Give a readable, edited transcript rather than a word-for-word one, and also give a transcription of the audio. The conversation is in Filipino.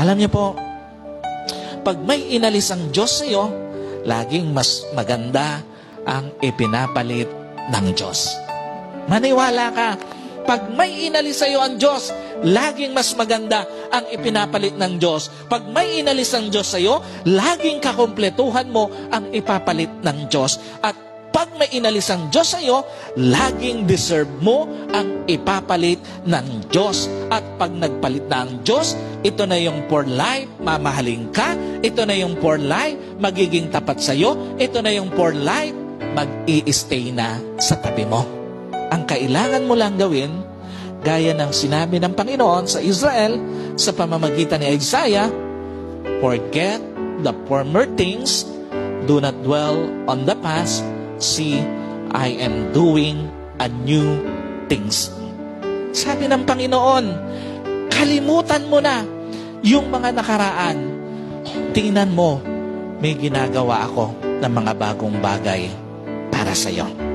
Alam niyo po, pag may inalis ang Diyos sa iyo, laging mas maganda ang ipinapalit ng Diyos. Maniwala ka, pag may inalis sa iyo ang Diyos, laging mas maganda ang ipinapalit ng Diyos. Pag may inalis ang Diyos sa iyo, laging kakumpletuhan mo ang ipapalit ng Diyos. At pag may inalis ang Diyos sa iyo, laging deserve mo ang ipapalit ng Diyos. At pag nagpalit na ang Diyos, ito na yung for life, mamahalin ka. Ito na yung for life, magiging tapat sa iyo. Ito na yung for life, mag-i-stay na sa tabi mo. Ang kailangan mo lang gawin, gaya ng sinabi ng Panginoon sa Israel sa pamamagitan ni Isaiah, forget the former things, do not dwell on the past, see, I am doing a new things. Sabi ng Panginoon, kalimutan mo na yung mga nakaraan. Tingnan mo, may ginagawa ako ng mga bagong bagay para sa iyo.